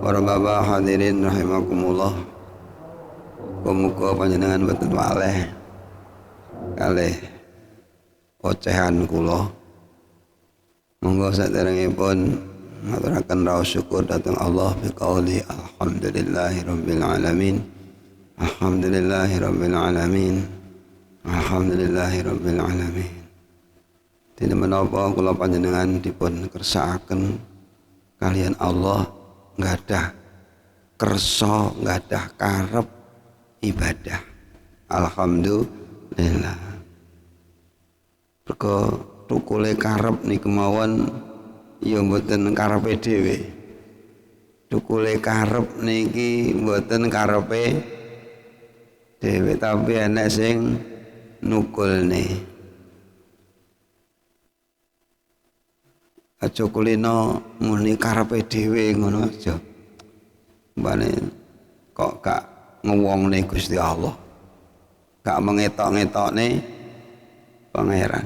Para bapak hadirin rahimakumullah. Muga panjenengan boten waleh kalih ocehan kula. Monggo saderengipun ngaturaken raos syukur dhateng Allah biqauli alhamdulillahirabbil alamin. Alhamdulillahirabbil alamin. Alhamdulillahirabbil alamin. Dene menapa kula panjenengan dipun kersakaken kalian Allah nggadah kersa, nggadah karep ibadah. Alhamdulillah. Mergo tukule karep niku mawon ya mboten karepe dhewe. Tukule karep niki mboten karepe dhewe tapi enek sing nukulne. Aja kulino muni karepe dhewe ngono aja. Mbane kok gak ngewongne Gusti Allah. Gak mengetok-ngetokne pangeran.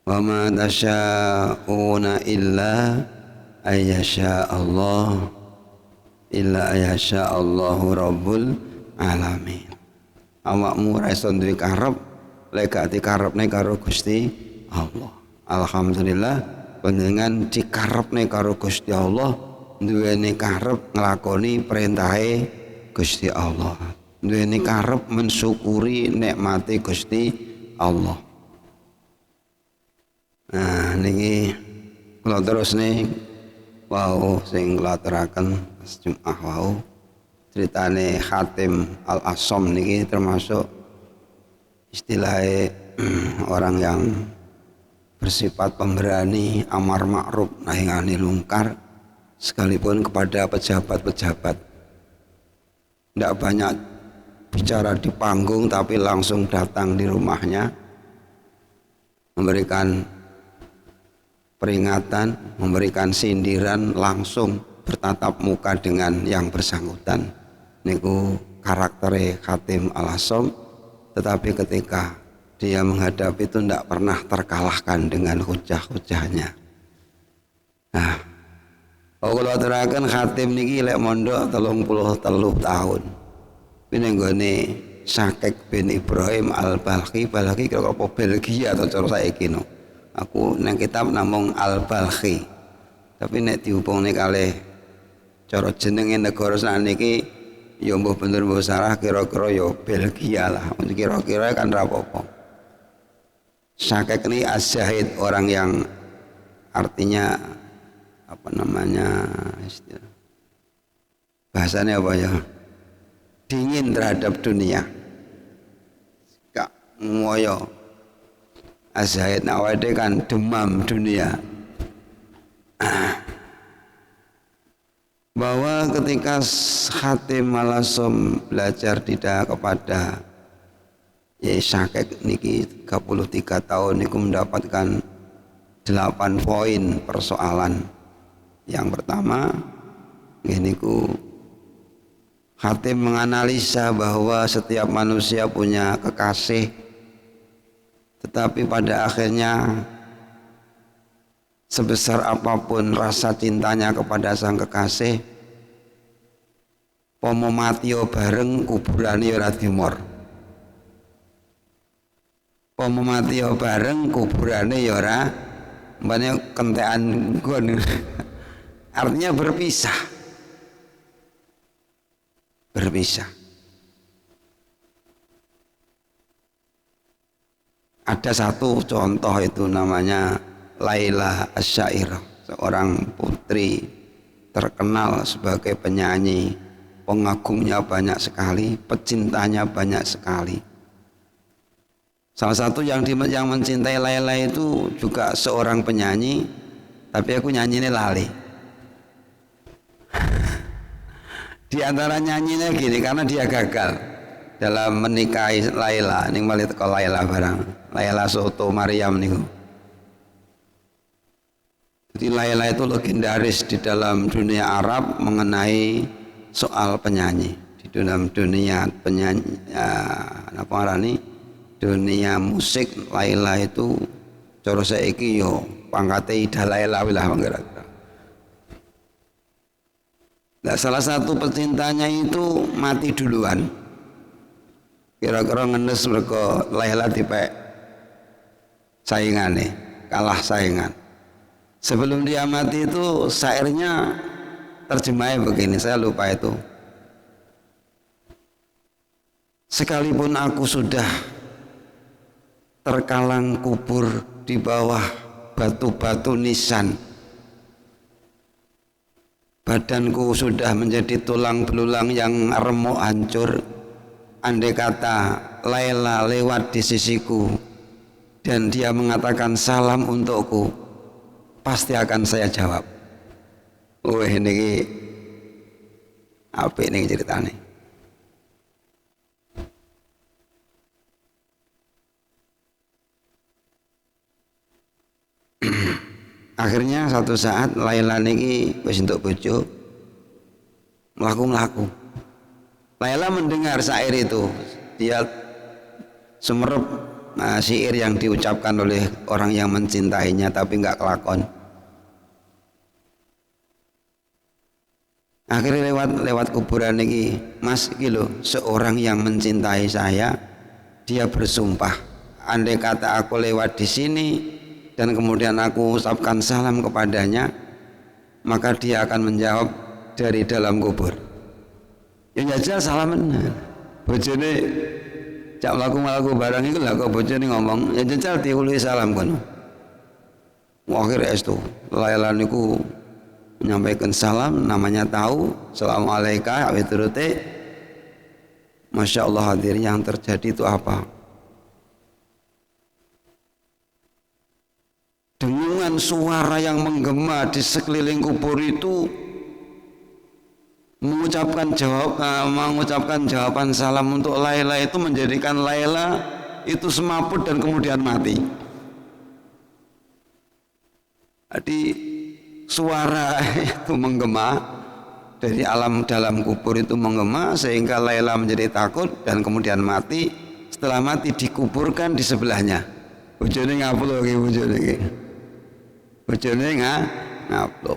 Wa ma tasya'una illa ayyasha Allah illa ayyasha Allahu rabbul alamin. Awakmu ra iso duwe karep lek gak dikarepne karo Gusti Allah. Alhamdulillah panjenengan dikarepne karo Gusti Allah, duweni karep nglakoni perintahe Gusti Allah, duweni karep mensyukuri nikmate Gusti Allah. Nah niki kula terusne wau sing kula aturaken Jumat wau ceritane Hatim Al-Asham niki termasuk istilahnya orang yang bersifat pemberani, amar ma'ruf nahi anil munkar sekalipun kepada pejabat-pejabat. Tidak banyak bicara di panggung tapi langsung datang di rumahnya memberikan peringatan, memberikan sindiran, langsung bertatap muka dengan yang bersangkutan. Niku karaktere Hatim Al-Asham, tetapi ketika dia menghadapi itu tidak pernah terkalahkan dengan hujah-hujahnya. Nah, kalau aturaken Hatim niki lek mondok 33 tahun. Ini nggone Syakik bin Ibrahim Al-Balkhi, Balkhi kira apa Belgia atau cara saiki no. Aku nang kitab namung Al-Balkhi. Tapi nek dihubungne kalih cara jenenge negara saniki ya mbuh bener mbuh salah kira-kira ya Belgia lah. Kira-kira kan ra apa-apa. Syakik ini az-zahid, orang yang artinya apa namanya istilah bahasanya apa ya, dingin terhadap dunia, gak ngoyo. Az-zahid awake kan demam dunia. Bahwa ketika Hatim Al-Asham belajar tidak kepada Syakik niki 33 tahun niku mendapatkan 8 poin persoalan. Yang pertama niku Hatim menganalisa bahwa setiap manusia punya kekasih, tetapi pada akhirnya sebesar apapun rasa cintanya kepada sang kekasih, pomo matio bareng kuburane ora dimor. Pomo matio bareng kuburane ya ora mbane kentekan nggon. Artinya berpisah. Berpisah. Ada satu contoh itu namanya Laila Asy-Syairah, seorang putri terkenal sebagai penyanyi, pengagumnya banyak sekali, pecintanya banyak sekali. Salah satu yang mencintai Laila itu juga seorang penyanyi, tapi aku nyanyinya lali. Di antara nyanyinya gini, karena dia gagal dalam menikahi Laila. Ini malah teko Laila barang, Laila Soto Maryam niku. Jadi Laila itu legendaris di dalam dunia Arab mengenai soal penyanyi. Di dalam dunia penyanyi, apa arani? Dunia musik Laila itu cara saiki yo pangkate Ida Laila wilah kira-kira. Nah, salah satu pecintanya itu mati duluan. Kira-kira ngenes mereka Laila dipek saingane, kalah saingan. Sebelum dia mati itu syairnya terjemahnya begini, saya lupa itu. Sekalipun aku sudah terkalang kubur di bawah batu-batu nisan, badanku sudah menjadi tulang belulang yang remuk hancur. Andai kata Laila lewat di sisiku dan dia mengatakan salam untukku, pasti akan saya jawab. Wih, ini apa ini ceritanya? Akhirnya satu saat Laila niki wis entuk bojo, mlaku-mlaku. Laila mendengar syair itu, dia semerup syair yang diucapkan oleh orang yang mencintainya tapi nggak kelakon. Akhirnya lewat kuburan ini, Mas iki lho, seorang yang mencintai saya, dia bersumpah, andai kata aku lewat di sini dan kemudian aku ucapkan salam kepadanya, maka dia akan menjawab dari dalam kubur. Ya jajal salaman. Bojone cak mlaku-mlaku barang iku lha kok bojone ngomong, ya jajal diului salam kono. Akhir estu Laila niku menyampaikan salam, namanya tahu, assalamualaikum awi turute. Masya Allah, hadir yang terjadi itu apa? Dengungan suara yang menggema di sekeliling kubur itu mengucapkan jawaban salam untuk Laila itu menjadikan Laila itu semaput dan kemudian mati. Jadi suara itu menggema dari alam dalam kubur itu menggema sehingga Laila menjadi takut dan kemudian mati. Setelah mati dikuburkan di sebelahnya. Bojone ngaplo iki bojone iki. Bojone ngaplo.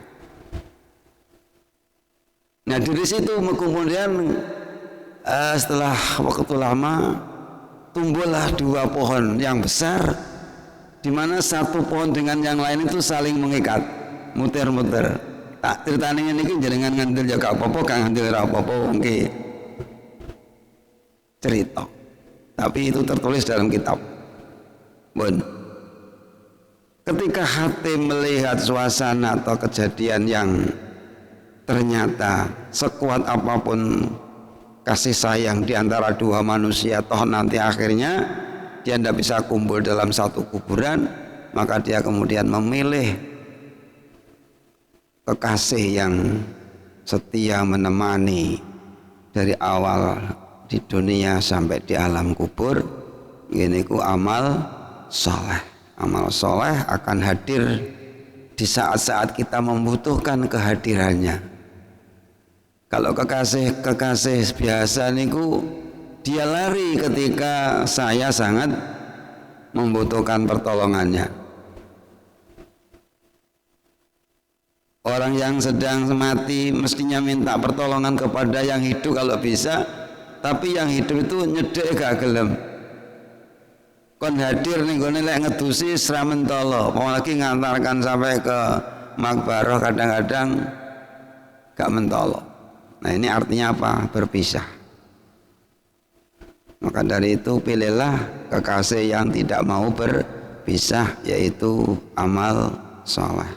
Nah dari situ kemudian setelah waktu lama tumbuhlah dua pohon yang besar, di mana satu pohon dengan yang lain itu saling mengikat, muter-muter. Tak ceritanya ini jenengan ngandel ya gak apa-apa, gak ngandel ra apa-apa, nggih cerita. Tapi itu tertulis dalam kitab. Bon. Ketika hati melihat suasana atau kejadian yang ternyata sekuat apapun kasih sayang di antara dua manusia, toh nanti akhirnya dia tidak bisa kumpul dalam satu kuburan, maka dia kemudian memilih kekasih yang setia menemani dari awal di dunia sampai di alam kubur. Ini ku amal soleh. Amal soleh akan hadir di saat-saat kita membutuhkan kehadirannya. Kalau kekasih biasa niku dia lari ketika saya sangat membutuhkan pertolongannya. Orang yang sedang mati mestinya minta pertolongan kepada yang hidup kalau bisa, tapi yang hidup itu nyedek gak gelem. Kon hadir nih gue nilai ngedusi seramen tolo, apalagi ngantarkan sampai ke makbaroh kadang-kadang gak mentolo. Nah ini artinya apa? Berpisah. Maka dari itu pilihlah kekasih yang tidak mau berpisah, yaitu amal soleh.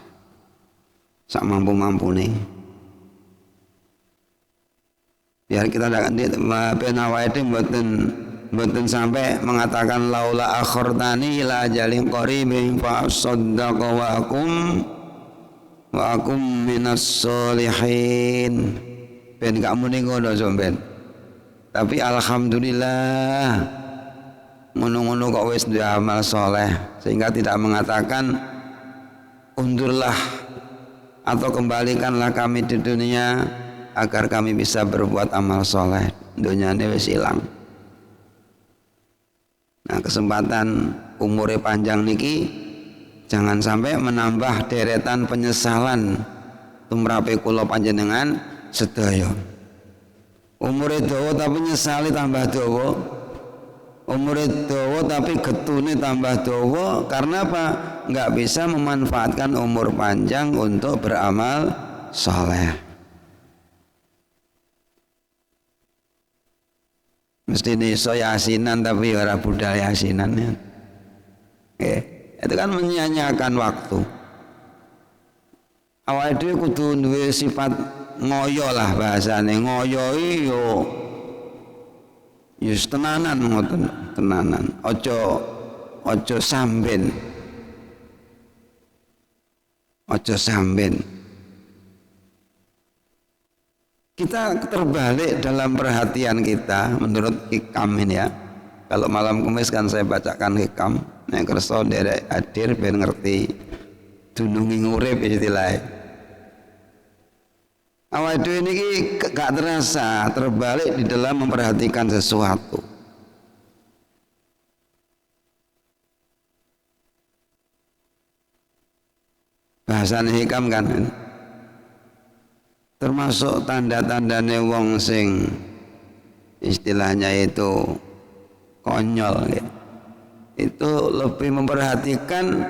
Sak mampu-mampu nih. Biar kita penawai itu mboten sampai mengatakan laula akhortani ila ajalin qaribin fa saddaqa wa akum minas solihin. Ben kamu ning ngono sampean. Tapi alhamdulillah ngono-ngono kok wis duwe amal soleh sehingga tidak mengatakan undurlah atau kembalikanlah kami di dunia agar kami bisa berbuat amal soleh. Dunyane wis ilang. Nah kesempatan umure panjang niki jangan sampai menambah deretan penyesalan tumrape kula panjenengan, sedaya. Umure dawa tapi nyesali tambah dawa. Umure dawa tapi getune tambah dawa. Karena apa? Nggak bisa memanfaatkan umur panjang untuk beramal saleh. Mesti iso yasinan tapi ora budal yasinan ya. Itu kan menyia-nyiakan waktu. Awake dhewe kudu duwe sifat ngoyo lah bahasane. Ngoyoi yo tenanan ngoten, tenanan. Ojo samben. Ojo samben. Kita terbalik dalam perhatian kita menurut hikam ini ya. Kalau malam Kamis kan saya bacakan hikam. Nek kersa nderek hadir ben ngerti dunungi urip istilahnya. Awake dhewe niki gak terasa terbalik di dalam memperhatikan sesuatu. Bahasan hikam kan termasuk tanda-tandane wong sing istilahnya itu konyol ya. Itu lebih memperhatikan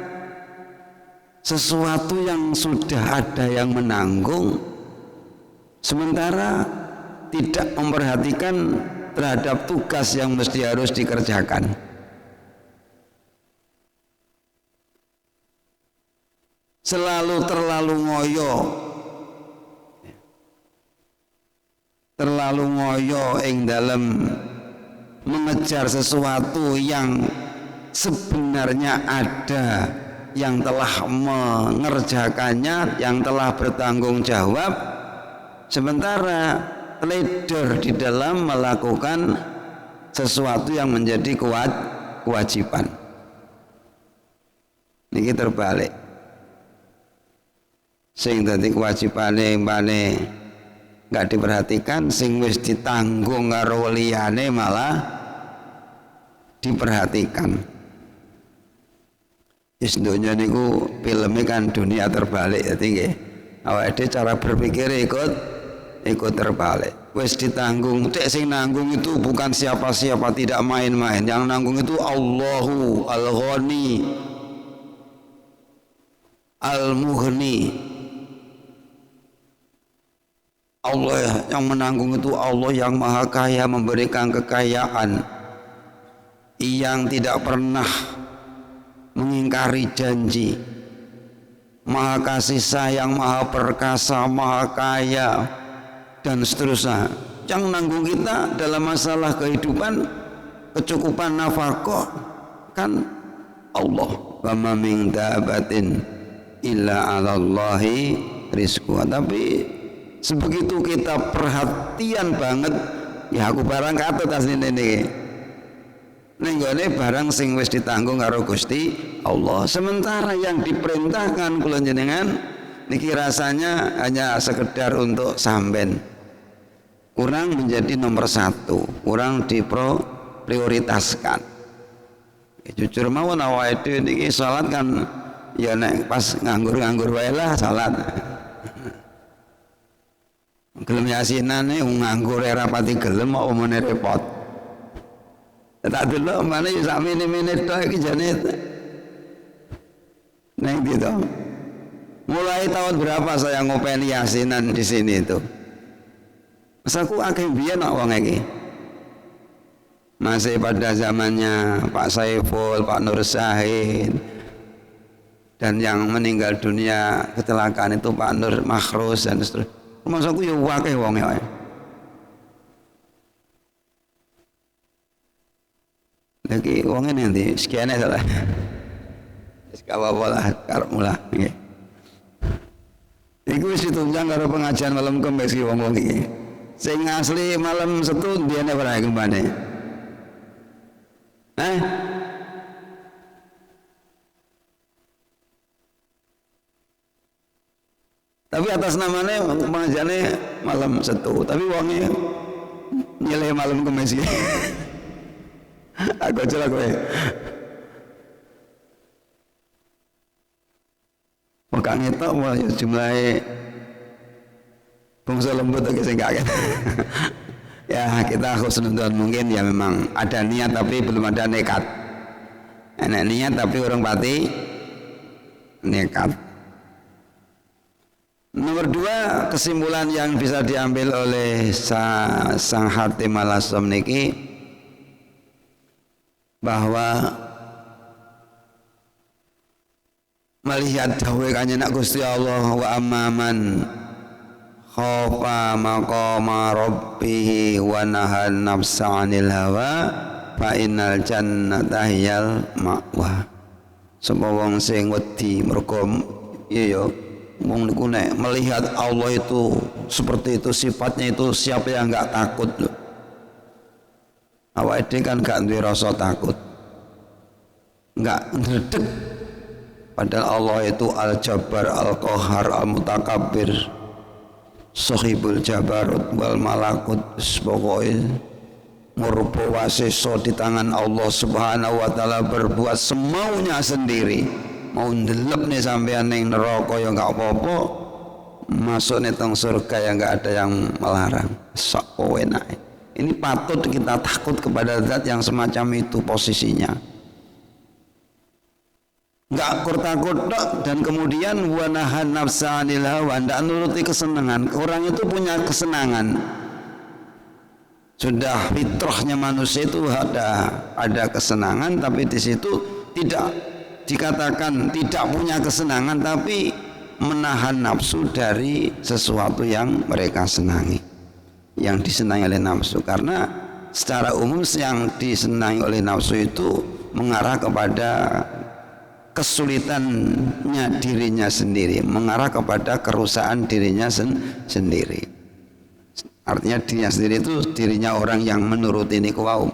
sesuatu yang sudah ada yang menanggung, sementara tidak memperhatikan terhadap tugas yang mesti harus dikerjakan. Terlalu ngoyo ing dalam mengejar sesuatu yang sebenarnya ada yang telah mengerjakannya, yang telah bertanggung jawab, sementara leader di dalam melakukan sesuatu yang menjadi kewajiban. Niki terbalik. Sing dadi kewajibane mbane nggak diperhatikan, sing wis ditanggung karo liyane malah diperhatikan. Wis donya niku filmnya kan dunia terbalik dadi nggih. Awake cara berpikir ikut terbalik. Wis ditanggung, sing nanggung itu bukan siapa-siapa, tidak main-main. Yang nanggung itu Allahu Al-Ghani Al-Mughni. Allah yang menanggung itu Allah yang maha kaya, memberikan kekayaan, yang tidak pernah mengingkari janji, maha kasih sayang, maha perkasa, maha kaya, dan seterusnya. Yang nanggung kita dalam masalah kehidupan, kecukupan nafkah kan Allah. Wa ma min dabatin illa 'alallahi rizquha. Tapi sebegitu kita perhatian banget, ya aku barang katut asline niki. Ning gone barang sing wis ditanggung karo Gusti Allah. Sementara yang diperintahkan kula jenengan niki rasanya hanya sekedar untuk samben. Kurang menjadi nomor satu, kurang diprioritaskan. Jujur mawon awake dhewe niki salat kan ya nek pas nganggur-nganggur wae lah salat. Gelem yasinane nganggur ora pati gelem kok omone repot. Tak delok mana ya sak menit-menit tok iki jane. Neng gitu. Mulai tahun berapa saya ngopeni yasinan di sini itu? Masaku akeh biyen kok wong iki. Masih pada zamannya Pak Saiful, Pak Nur Syahid, dan yang meninggal dunia kecelakaan itu Pak Nur Makhrus dan seterusnya. Masaku ya akeh wong ya. Lagi wongnya nanti sekian ya salah. Sekapa lah karep mula nggih. Iku wis ditunjang karo pengajian malam Kamis iki wong-wong iki. Sing asli malam Setu ndene ora kembane. Tapi atas namanya pengajiannya malam Setu, tapi wongnya nyeleh malam Kamis iki. Aku aja kowe. Maka ngetok jumlahe bangsa lembut itu sing kaget. Ya kita khusnudon mungkin ya memang ada niat tapi belum ada nekat. Enak niat tapi orang pati nekat. Nomor dua, kesimpulan yang bisa diambil oleh sang Hatim al-Asam niki bahwa melihat dawuh Kanjeng Gusti Allah wa amman khafa maqama rabbih wa nahan nafsa 'anil hawa fa innal jannata hiyal ma'wa. Sapa wong sing wedi mergo iya wong niku nek melihat Allah itu seperti itu sifatnya itu, siapa yang enggak takut loh. Awake dhewe kan gak duwe rasa takut. Enggak ngredeg. Padahal Allah itu Al-Jabbar, Al-Qahar, Al-Mutakabbir, Sahibul Jabarut wal Malakut, pokoknya ngurpo waseso di tangan Allah Subhanahu wa taala, berbuat semaunya sendiri. Mau ndelep nih sampean ning neraka ya enggak apa-apa, masuk nih teng surga ya enggak ada yang melarang. Sak enake. Ini patut kita takut kepada zat yang semacam itu posisinya. Enggak takut dan kemudian wanahan nafsa 'anil hawa, ndak nuruti kesenangan. Orang itu punya kesenangan. Sudah fitrahnya manusia itu ada kesenangan, tapi di situ tidak dikatakan tidak punya kesenangan, tapi menahan nafsu dari sesuatu yang mereka senangi, yang disenangi oleh nafsu. Karena secara umum yang disenangi oleh nafsu itu mengarah kepada kesulitannya dirinya sendiri, mengarah kepada kerusakan dirinya sendiri. Artinya dirinya sendiri itu dirinya orang yang menuruti niku wau.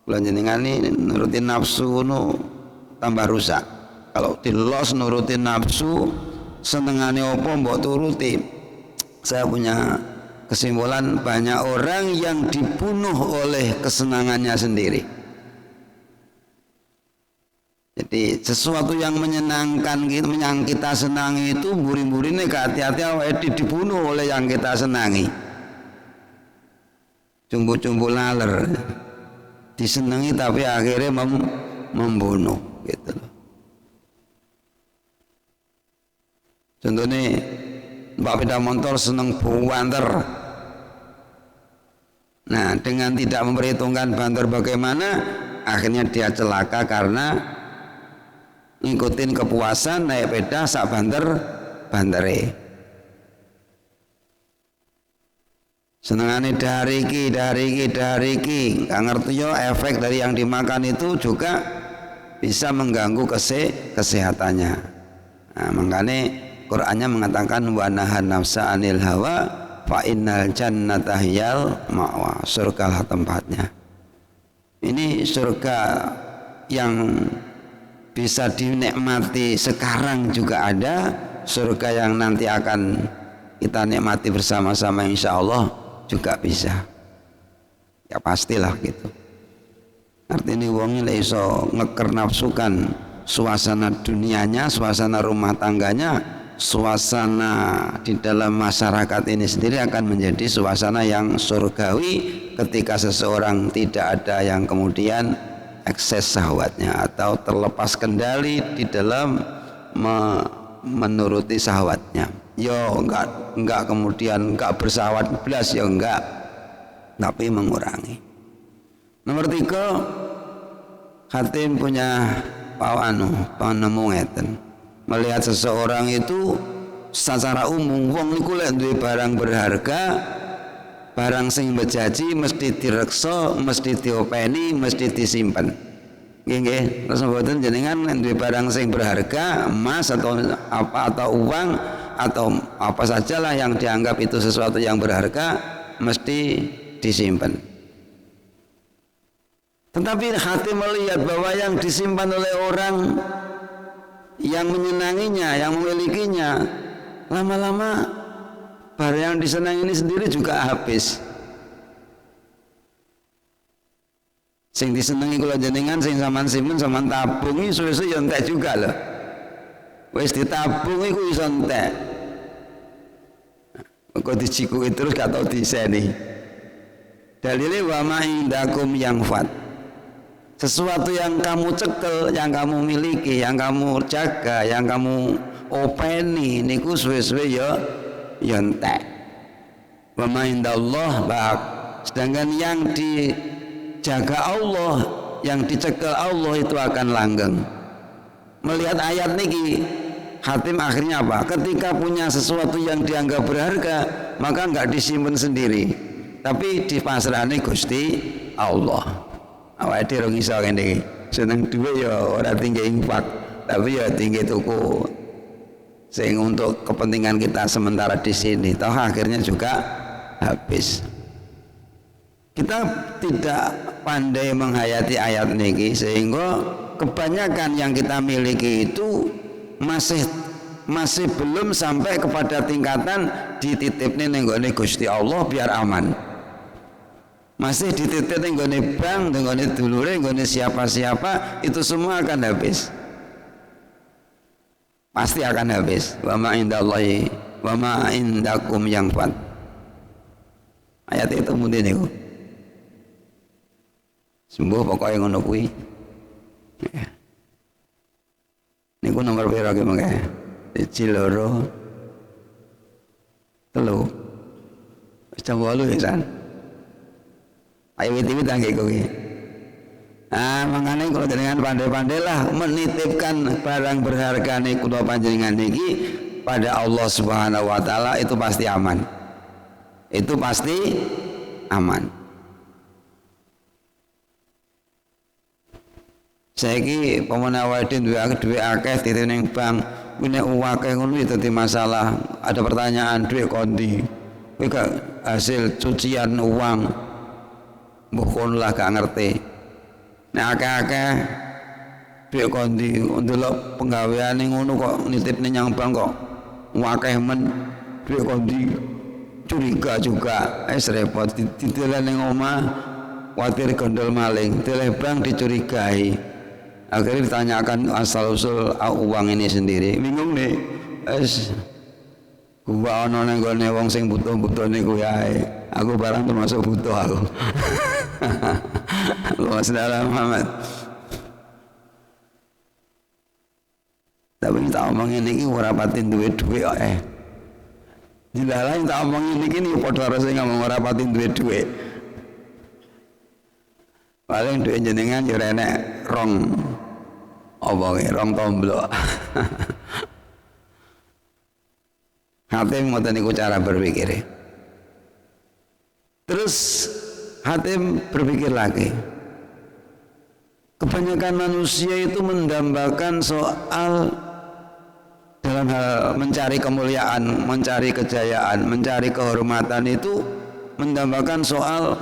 Kula jenengan ini nuruti nafsu no tambah rusak. Kalau dilos nuruti nafsu senengane apa mbok turuti. Saya punya kesimpulan banyak orang yang dibunuh oleh kesenangannya sendiri. Jadi sesuatu yang menyenangkan gitu, yang kita senangi itu buri-burine hati-hati awake dibunuh oleh yang kita senangi. Cumbu-cumbu laler disenangi tapi akhirnya membunuh gitu loh. Contohnya mbak sepeda motor seneng banter. Nah, dengan tidak memperhitungkan banter bagaimana, akhirnya dia celaka karena ngikutin kepuasan naik sepeda sak bantere. Senengane dari iki nggak ngerti yo efek dari yang dimakan itu juga bisa mengganggu kesehatannya. Nah, makanya Qur'annya mengatakan wa nahan nafsa 'anil hawa fa innal jannata hiyal ma'wa, surga lah tempatnya. Ini surga yang bisa dinikmati sekarang juga ada, surga yang nanti akan kita nikmati bersama-sama insya Allah juga bisa. Ya pastilah gitu. Artinya wong ini iso ngeker nafsukan suasana dunianya, suasana rumah tangganya, suasana di dalam masyarakat ini sendiri akan menjadi suasana yang surgawi ketika seseorang tidak ada yang kemudian ekses syahwatnya atau terlepas kendali di dalam menuruti syahwatnya. Yo enggak kemudian enggak bersahwat belas, yo enggak, tapi mengurangi. Nomor 3, Hatim punya panemu ngeten. Melihat seseorang itu secara umum wong niku lek duwe barang berharga, barang sing bejaji mesti direksa, mesti diopeni, mesti disimpen. Nggih, terus mboten jenengan duwe barang sing berharga, emas atau apa atau uang atau apa sajalah yang dianggap itu sesuatu yang berharga mesti disimpan. Tetapi hati melihat bahwa yang disimpan oleh orang yang menyenanginya, yang memilikinya, lama-lama barang yang disenangi ini sendiri juga habis. Sing disenangi kula jenengan sing sampean simpen sampean tabungi suwe-suwe yo entek juga loh. Wis ditabung iku iso entek. Kok dicikuki terus gak tau diseni. Dalile wa ma indakum yang fat. Sesuatu yang kamu cekel, yang kamu miliki, yang kamu jaga, yang kamu openi niku suwe-suwe ya entek. Wa ma indallah baq. Sedangkan yang dijaga Allah, yang dicekel Allah itu akan langgeng. Melihat ayat niki, Hatim akhirnya apa? Ketika punya sesuatu yang dianggap berharga, maka enggak disimpan sendiri, tapi dipasrahane Gusti Allah. Awake dhewe ora iso kene iki. Seneng duwe ya ora tinggi infak, tapi ya tinggi tuku sing untuk kepentingan kita sementara di sini. Toh akhirnya juga habis. Kita tidak pandai menghayati ayat niki sehingga kebanyakan yang kita miliki itu masih belum sampai kepada tingkatan dititipne ning nggone Gusti Allah biar aman. Masih dititip ning nggone bank, ning nggone dulure, nggone siapa-siapa, itu semua akan habis. Pasti akan habis. Wa ma indallahi wa ma indakum yang fat. Ayat itu mungkin niku. Sembuh pokoknya ngono kuwi. Niku nomor pira ki mengke? 1 2 3. Jam 8 ya san. Ayo wit-wit nggih kuwi. Mangane kalau jenengan pandai-pandai lah menitipkan barang berharga nih kula panjenengan niki pada Allah Subhanahu wa taala, itu pasti aman. Itu pasti aman. Saiki pamane awake duwe akeh titip ning bank, kuwi nek akeh ngono ya dadi masalah. Ada pertanyaan duwe kondi. Kuwi gak hasil cucian uang. Mbok lah gak ngerti. Nek akeh-akeh duwe kondi ndelok penggaweane ngono kok nitipne nyang bank kok akeh men duwe kondi, curiga juga. Repot diteleh ning omah kuwatir gondol maling, teleh bank dicurigai. Akhirnya ditanyakan asal usul uang ini sendiri, bingung nih. Gua ono nang gone wong sing butuh-butuh niku yae. Aku barang termasuk butuh aku. Allahumma Muhammad. Tapi tak omongin iki ora patin duwe-duwe kok Dilalain tak omongin iki yo padha rasa ngomong ora patin duwe-duwe. Paling duwe jenengan yo enek rong tomblok. Hatim ngoten niku cara berpikir. Terus Hatim berpikir lagi. Kebanyakan manusia itu mendambakan soal dalam hal mencari kemuliaan, mencari kejayaan, mencari kehormatan itu mendambakan soal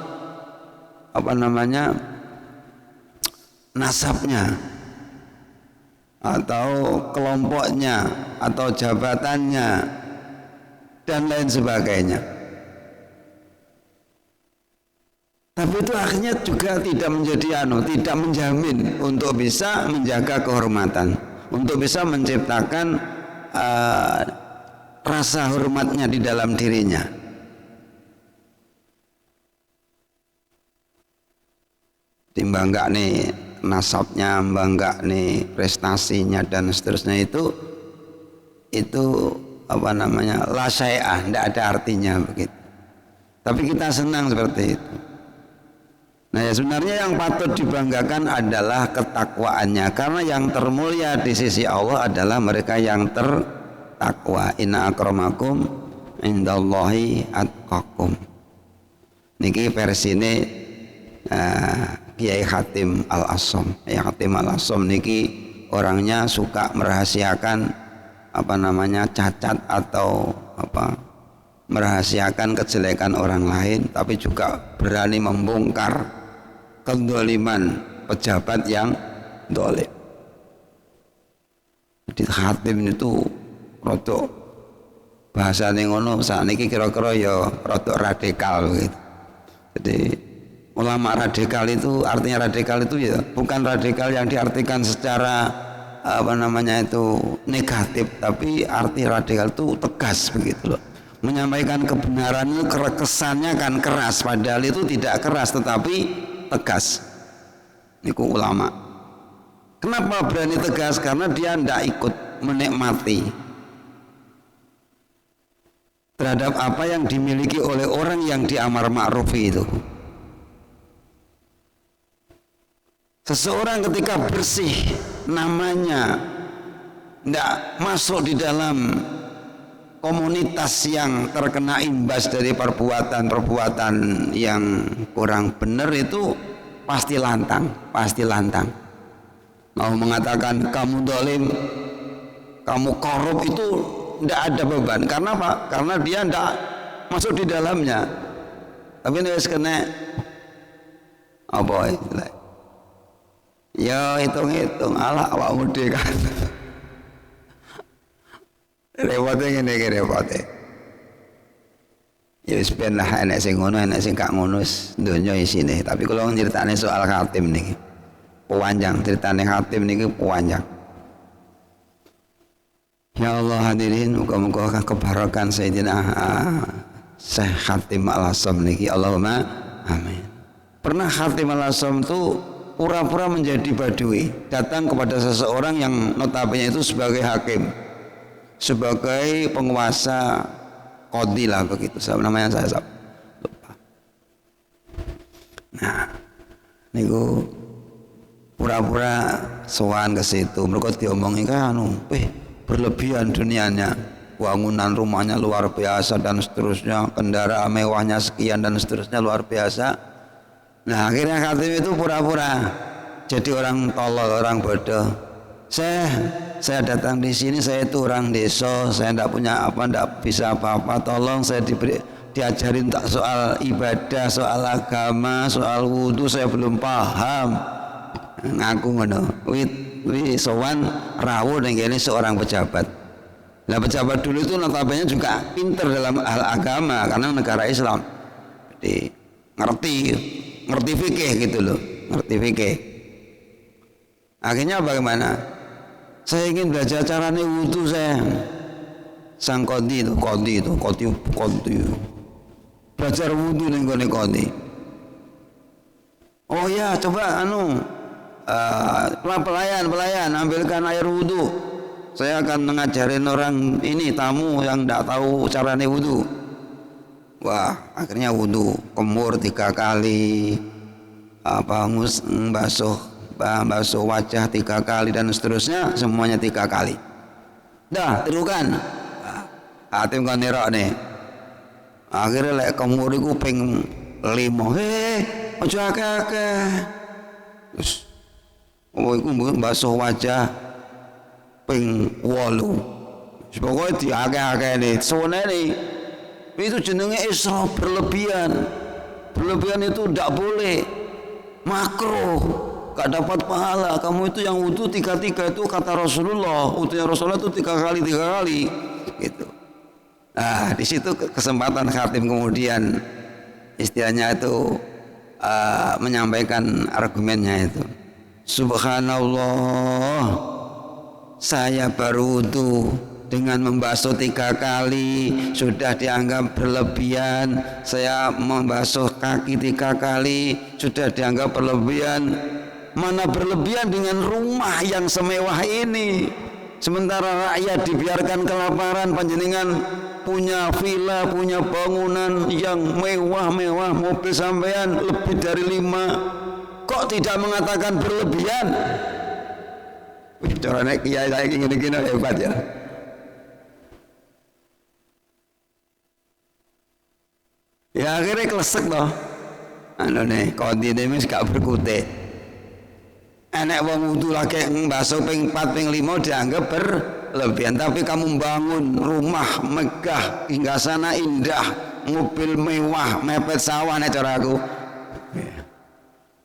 nasabnya atau kelompoknya atau jabatannya dan lain sebagainya. Tapi itu akhirnya juga tidak menjadi tidak menjamin untuk bisa menjaga kehormatan, untuk bisa menciptakan rasa hormatnya di dalam dirinya. Timbang enggak nih nasabnya, enggak nih prestasinya dan seterusnya itu la syai'ah, enggak ada artinya begitu. Tapi kita senang seperti itu. Nah ya sebenarnya yang patut dibanggakan adalah ketakwaannya, karena yang termulia di sisi Allah adalah mereka yang tertakwa. Inna akramakum indallahi atqakum. Niki versine Kiai Hatim Al-Asham. Kiai Hatim Al-Asham niki orangnya suka merahasiakan cacat atau merahasiakan kejelekan orang lain, tapi juga berani membongkar kedoliman pejabat yang dolim. Jadi Hatim itu rodok bahasane ngono sakniki kira-kira ya rodok radikal gitu. Jadi ulama radikal itu artinya radikal itu ya bukan radikal yang diartikan secara negatif, tapi arti radikal itu tegas begitu loh. menyampaikan kebenaran itu kesannya kan keras, padahal itu tidak keras tetapi tegas. Niku ulama. Kenapa berani tegas? Karena dia tidak ikut menikmati terhadap apa yang dimiliki oleh orang yang diamar ma'ruf itu. Seseorang ketika bersih namanya, tidak masuk di dalam komunitas yang terkena imbas dari perbuatan-perbuatan yang kurang benar, itu pasti lantang, pasti lantang. Mau mengatakan kamu dolim, kamu korup, itu tidak ada beban. Karena apa? Karena dia tidak masuk di dalamnya. Tapi nih kena apa itu? Ya hitung-hitung, ala awakmu dhewe kan. Repotnya ngene iki repote. Ya wis ben lah, enek sing ngono, enek sing gak ngono, donya isine. Tapi kalau nceritane soal khatim niki, panjang ceritane khatim niki panjang. Ya Allah hadirin, muga-muga kebarokan Sayyidina Syekh Khatim Al-Hassam niki, Allahumma amin. Pernah Khatim Al-Hassam itu pura-pura menjadi badui, datang kepada seseorang yang notabene itu sebagai hakim, sebagai penguasa, qadhi lah begitu, namanya saya lupa. Nah, niku pura-pura sowan ke situ, mereka diomongi kan berlebihan dunianya, bangunan rumahnya luar biasa dan seterusnya, kendaraan mewahnya sekian dan seterusnya luar biasa. Nah akhirnya Khatim itu pura-pura jadi orang tolol, orang bodoh. Saya datang di sini, saya itu orang desa, saya tidak punya apa, tidak bisa apa-apa, tolong saya diajarin tak soal ibadah, soal agama, soal wudhu, saya belum paham. Ngaku ngono. Wi sowan rawuh ning kene seorang pejabat. Nah pejabat dulu itu notabene juga pinter dalam hal agama karena negara Islam. Jadi ngerti fikih gitu loh, ngerti fikih. Akhirnya bagaimana? Saya ingin belajar caranya wudhu saya. Sang qadhi itu, belajar wudhu ning gone qadhi. Oh ya, coba pelayan ambilkan air wudhu. Saya akan mengajarin orang ini, tamu yang tidak tahu caranya wudhu. Wah, akhirnya wudhu, kemur 3 kali, basuh wajah 3 kali dan seterusnya, semuanya 3 kali. Dah, tirukan. Hatim kan nerok nih. Akhirnya lek kemur iku ping 5. Aja akeh-akeh. Terus iku basuh wajah ping 8. Pokoke diakeh-akeh nih. Sone nih. Itu jenenge israf, berlebihan. Berlebihan itu tidak boleh, makruh, gak dapat pahala. Kamu itu yang wudhu 3 itu kata Rasulullah, wudhunya Rasulullah itu 3 kali gitu. Nah di situ kesempatan Khatim kemudian istilahnya itu menyampaikan argumennya itu, subhanallah, saya baru wudhu dengan membasuh 3 kali sudah dianggap berlebihan. Saya membasuh kaki 3 kali sudah dianggap berlebihan. Mana berlebihan dengan rumah yang semewah ini, sementara rakyat dibiarkan kelaparan. Panjenengan punya villa, punya bangunan yang mewah-mewah, mobil sampean lebih dari 5, kok tidak mengatakan berlebihan? Wih, caranya kiai saya gini-gini hebat ya. Ya akhirnya kelesek toh. Qadhi demis gak berkutik. Enek wong wudu lagi mbasuh ping 4 ping 5 dianggap berlebihan. Tapi kamu bangun rumah megah, hingga sana indah, mobil mewah, mepet sawah nek cara aku.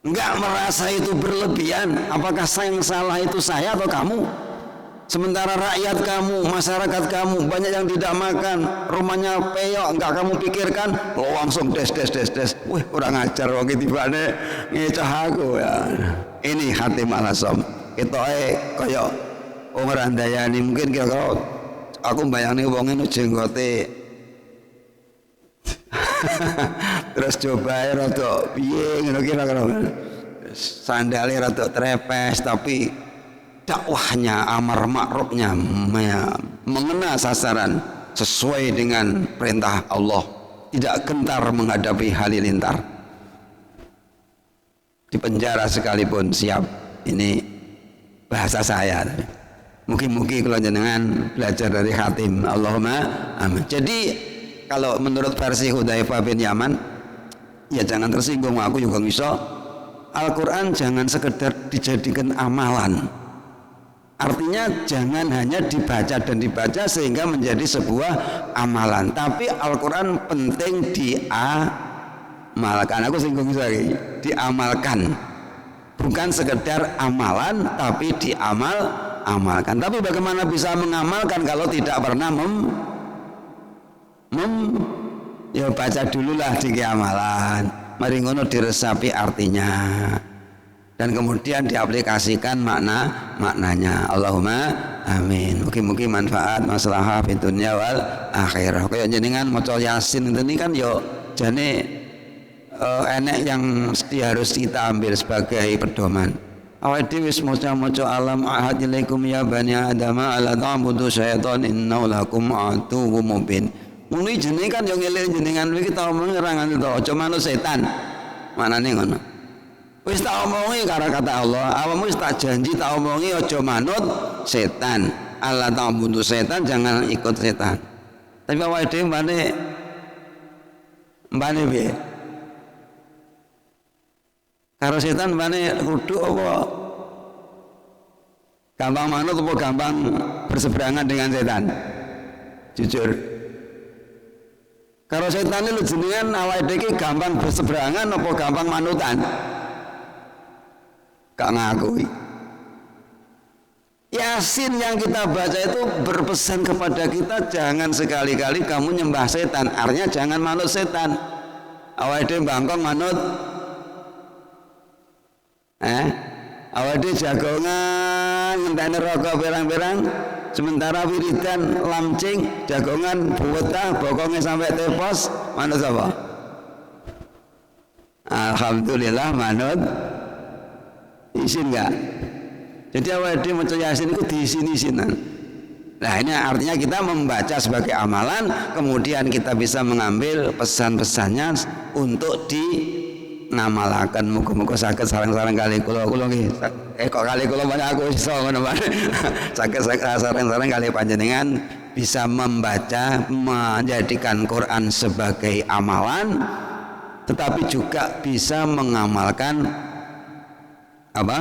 Enggak merasa itu berlebihan. Apakah yang salah itu saya atau kamu? Sementara rakyat kamu, masyarakat kamu banyak yang tidak makan, rumahnya peyok, enggak kamu pikirkan, langsung des. Wih, kurang ajar wong iki tibane ngecah aku ya. Ini Khatim Al-Hassam. Ketoke kaya wong randayani, mungkin kira-kira aku mbayangne wong ngene jenggote Terus cobae rada piye ngono kira-kira. Sandale rada trepes tapi dakwahnya amar ma'rufnya mengena sasaran sesuai dengan perintah Allah, tidak gentar menghadapi halilintar. Di penjara sekalipun siap. Ini bahasa saya. Mungkin kalau jenengan belajar dari Hatim. Allahumma amin. Jadi kalau menurut versi Hudzaifah bin Yaman, ya jangan tersinggung, aku juga bisa. Al-Quran jangan sekedar dijadikan amalan. Artinya jangan hanya dibaca dan dibaca sehingga menjadi sebuah amalan. Tapi Al-Quran penting diamalkan. Aku singgung lagi, diamalkan. Bukan sekedar amalan, tapi diamalkan. Tapi bagaimana bisa mengamalkan kalau tidak pernah ya baca dululah di amalan. Mari ngono diresapi artinya. Dan kemudian diaplikasikan maknanya. Allahumma amin. Mungkin manfaat maslahah fid dunya wal akhirah. Kaya jenengan maca Yasin ini kan yo jane enek yang mesti harus kita ambil sebagai pedoman. Awake dhewe wis maca-maca alam ahad ilaikum ya bani adam ala ta'budu syaitan innahu lakum aduwwum mubin. Muni jenenge kan yo ngeling jenengan iki ta omong ngerangan to aja manut setan. Manane ngono. Wis tak omongi karo kata Allah, awamu wis tak janji tak omongi aja manut setan. Allah ta'budu setan, jangan ikut setan. Tapi awake dhewe mbane piye? Karo setan mbane kudu apa? Gampang manut apa gampang berseberangan dengan setan? Jujur. Karo setan itu jenengan awake dhewe gampang berseberangan apa gampang manutan? Gak ngakui. Yasin yang kita baca itu berpesan kepada kita jangan sekali-kali kamu nyembah setan. Artinya jangan manut setan. Awake dhewe bangkong manut awake dhewe jagongan ngenteni rokok pirang-pirang sementara wiridan lamcing jagongan buwetah bokonge sampai tepos manut apa? Alhamdulillah manut isin enggak? Jadi awake dhewe maca Yasin itu diisin-isinan. Nah ini artinya kita membaca sebagai amalan, kemudian kita bisa mengambil pesan-pesannya untuk ngamalaken. Muga-muga saged sareng-sareng kali kula nggih. Kok kali kula banyak aku iso ngono Pak. Saged sareng-sareng kali panjenengan bisa membaca, menjadikan Quran sebagai amalan, tetapi juga bisa mengamalkan apa?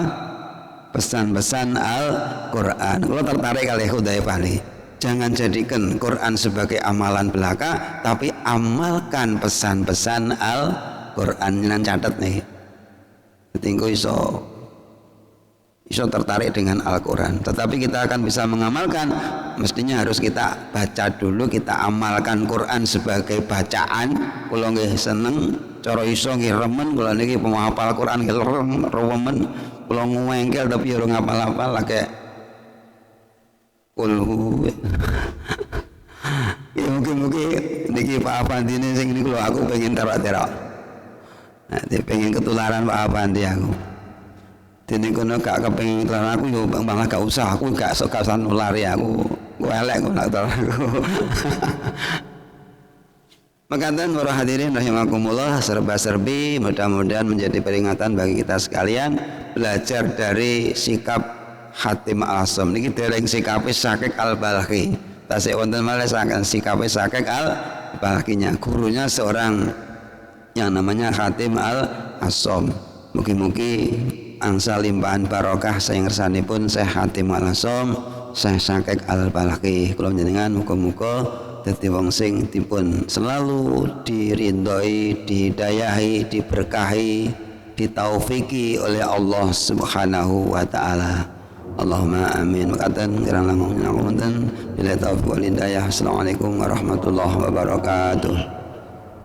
Pesan-pesan Al-Quran. Kalau tertarik kali Hudzaifah nih, jangan jadikan Quran sebagai amalan belaka, tapi amalkan pesan-pesan Al-Quran. Jangan catat nih, tinggal iso tertarik dengan Al-Quran. Tetapi kita akan bisa mengamalkan, mestinya harus kita baca dulu, kita amalkan Quran sebagai bacaan. Kalau nggih seneng, cara iso nggih remen, kalau niki penghafal Quran nggih remen. Kalau ngengkel tapi orang ngapal-apal lagi kulhu. Ya mungkin niki Pak Afandi ini sing niku lho aku pengen terak-terak. Nanti pengen ketularan Pak Afandi aku. Dene kono gak kepengin ketularan aku yo malah gak usah, aku gak suka nulari aku. Ku elek kok nak aku. Makaten para hadirin rahimakumullah, serba-serbi mudah-mudahan menjadi peringatan bagi kita sekalian belajar dari sikap Hatim Al-Asam. Niki dereng sikape Syakik Al-Balkhi. Tasik wonten malih sikape Syakik Al-Balkhinya. Gurunya seorang yang namanya Hatim Al-Asam. Mugi-mugi angsal limpahan barokah saya ngersanipun Syekh Hatim Al-Asam, Syekh Syakik Al-Balkhi. Kula njenengan muga-muga dadi wong sing dipun selalu dirindhoi, dihidayahi, diberkahi, ditaufiki oleh Allah Subhanahu wa taala. Allahumma amin. Makaten kirang langkung ngapunten bila taufiq wal hidayah. Assalamualaikum warahmatullahi wabarakatuh.